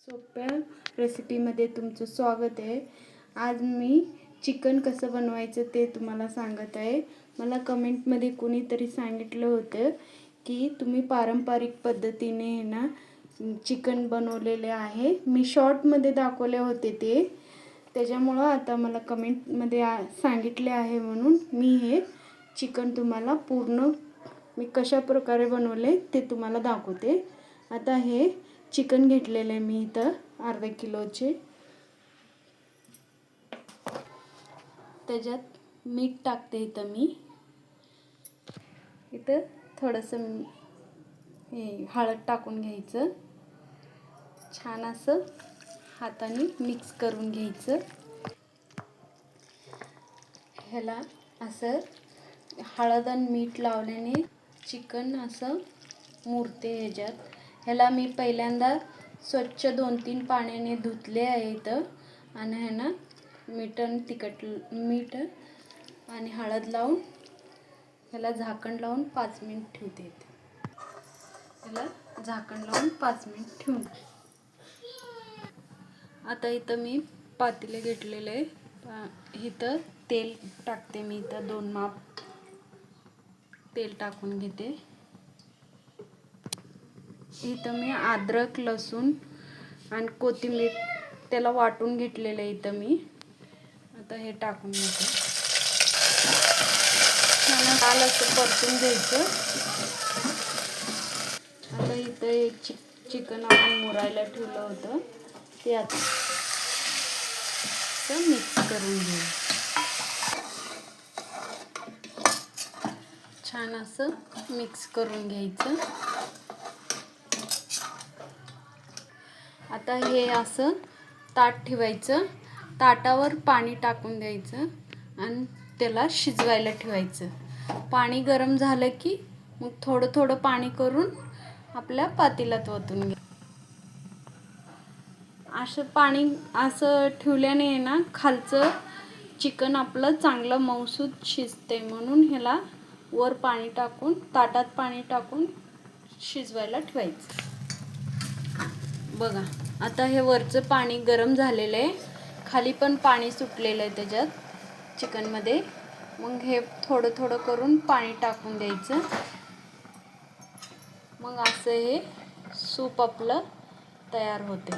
सोप्या रेसिपीमध्ये तुमचं स्वागत आहे. आज मी चिकन कसं बनवायचं ते तुम्हाला सांगत आहे. मला कमेंटमध्ये कोणीतरी सांगितलं होतं की तुम्ही पारंपरिक पद्धतीने ना चिकन बनवलेले आहे. मी शॉर्टमध्ये दाखवले होते ते, त्याच्यामुळं आता मला कमेंटमध्ये सांगितले आहे म्हणून मी हे चिकन तुम्हाला पूर्ण मी कशा प्रकारे बनवले ते तुम्हाला दाखवते. आता हे चिकन घेतलेले आहे मी इथं अर्धा किलोचे. त्याच्यात मीठ टाकते इथं मी. इथं थोडंसं हे हळद टाकून घ्यायचं. छान असं हाताने मिक्स करून घ्यायचं. ह्याला असं हळद आणि मीठ लावल्याने चिकन असं मुरते ह्याच्यात. ह्याला मी पहिल्यांदा स्वच्छ 2-3 पाण्याने धुतले आहे इथं आणि ह्यानं मीठ आणि हळद लावून ह्याला झाकण लावून 5 मिनिट ठेवते. ह्याला झाकण लावून 5 मिनिट ठेवून आता इथं मी पातेले घेतलेले आहे. इथं तेल टाकते मी. इथं 2 माप तेल टाकून घेते. इथं मी अद्रक, लसूण आणि कोथिंबीर त्याला वाटून घेतलेलं आहे इथं मी. आता हे टाकून घेते. छान लाल असं परतून घ्यायचं. आता इथं एक चिकन आपण मुरायला ठेवलं होतं ते आता मिक्स करून घेऊ. छान असं मिक्स करून घ्यायचं. आता हे असं ताट ठेवायचं. ताटावर पाणी टाकून द्यायचं आणि त्याला शिजवायला ठेवायचं. पाणी गरम झालं की मग थोडं थोडं पाणी करून आपल्या पातेल्यात ओतून घ्या. असं पाणी असं ठेवल्याने ना खालचं चिकन आपलं चांगलं मऊसूत शिजते. म्हणून ह्याला वर पाणी टाकून ताटात पाणी टाकून शिजवायला ठेवायचं. बघा आता हे वरचं पाणी गरम झालेलं आहे. खाली पण पाणी सुटलेलं आहे त्याच्यात चिकनमध्ये. मग हे थोडं थोडं करून पाणी टाकून द्यायचं. मग असं हे सूप आपलं तयार होते.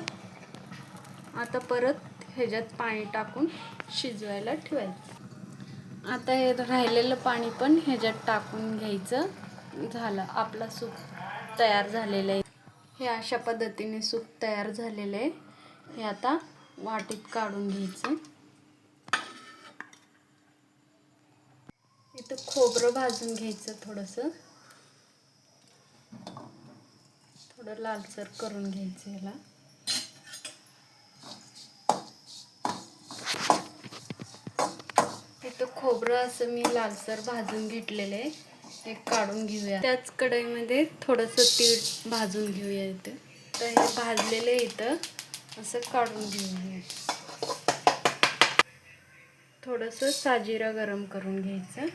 आता परत ह्याच्यात पाणी टाकून शिजवायला ठेवायचं. आता हे राहिलेलं पाणी पण ह्याच्यात टाकून घ्यायचं. झालं आपला सूप तयार झालेलं आहे. हे अशा पद्धतीने सूप तयार झालेलं आहे. हे आता वाटीत काढून घ्यायचं. इथं खोबरं भाजून घ्यायचं. थोडं लालसर करून घ्यायचं ह्याला. इथं खोबरं असं मी लालसर भाजून घेतलेलं आहे. हे काढून घेऊया. त्याच कढईमध्ये थोडंसं तीळ भाजून घेऊया. इथं तर हे भाजलेलं इथं असं काढून घेऊया. थोडंसं साजिरा गरम करून घ्यायचं.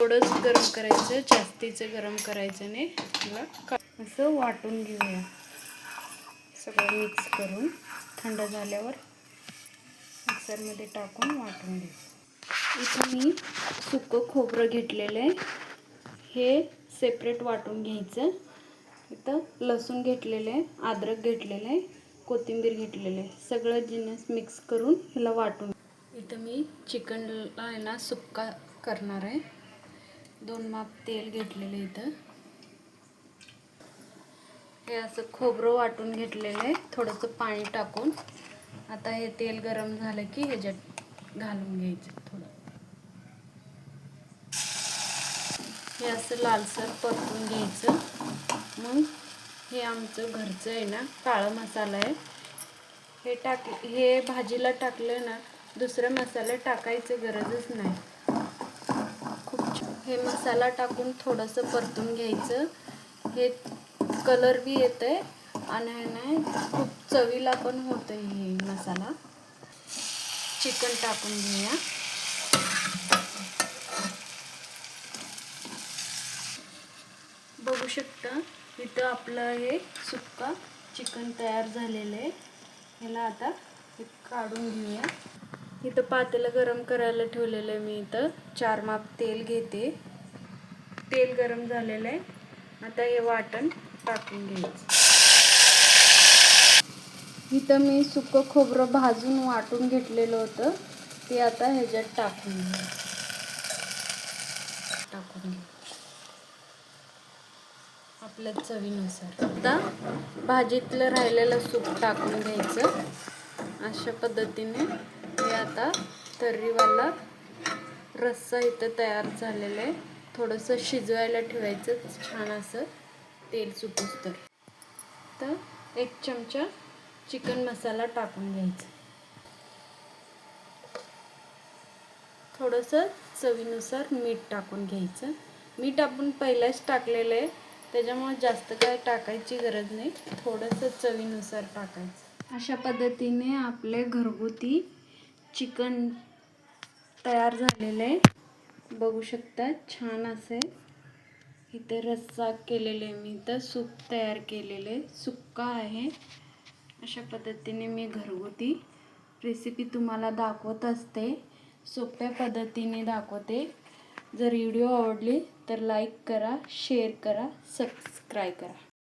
थोडंच गरम करायचं, जास्तीचं गरम करायचं नाही. असं वाटून घेऊया. सगळं मिक्स करून थंड झाल्यावर मिक्सरमध्ये टाकून वाटून घ्यायचं. इथं मी सुकं खोबरं घेतलेलं आहे. हे सेपरेट वाटून घ्यायचं. इथं लसूण घेतलेलं आहे, अद्रक घेतलेलं आहे, कोथिंबीर घेतलेलं आहे. सगळं जिन्नस मिक्स करून ह्याला वाटून. इथं मी चिकनला आहे ना सुक्का करणार आहे. 2 माप तेल घेतलेलं आहे इथं. हे असं खोबरं वाटून घेतलेलं आहे थोडंसं पाणी टाकून. आता हे तेल गरम झालं की ह्याच्यात घालून घ्यायचं थोडं. हे असं लालसर परतून घ्यायचं. मग हे आमचं घरचं आहे ना काळा मसाला आहे. हे भाजीला टाकलं ना दुसरा मसाला टाकायचं गरजच नाही. हे मसाला टाकून थोडंसं परतून घ्यायचं. हे कलर बी येतंय आणि नाही खूप चवीला पण होतं हे मसाला. चिकन टाकून घेऊया. बघू शकता इथं आपलं हे सुक्का चिकन तयार झालेलं आहे. ह्याला आता काढून घेऊया. इथं पातेलं गरम करायला ठेवलेलं आहे मी. इथं 4 माप तेल घेते. तेल गरम झालेलं आहे. आता हे वाटण टाकून घ्यायचं. इथं मी सुकं खोबरं भाजून वाटून घेतलेलं होतं ते आता ह्याच्यात टाकून घ्या. आपल्या चवीनुसार. आता भाजीतलं राहिलेलं सूप टाकून घ्यायचं. अशा पद्धतीने हे आता तर्रीवाला रस्सा इथं तयार झालेला आहे. थोडंसं शिजवायला ठेवायचं छान असं तेल सुटूस तर. तर 1 चमचा चिकन मसाला टाकून घ्यायचा. थोडंसं चवीनुसार मीठ टाकून घ्यायचं. मीठ आपण पहिलाच टाकलेलं आहे त्याच्यामुळे जास्त काय टाकायची गरज नाही. थोडंसं चवीनुसार टाकायचं. अशा पद्धतीने आपले घरगुती चिकन तयार झालेलं आहे. बघू शकता छान असे. इथे रस्सा केलेले आहे मी. इथं सूप तयार केलेले आहे. सुक्का आहे. अशा पद्धतीने मी घरगुती रेसिपी तुम्हाला दाखवत असते. सोप्या पद्धतीने दाखवते. जर व्हिडिओ आवडली तर लाईक करा, शेअर करा, सबस्क्राईब करा.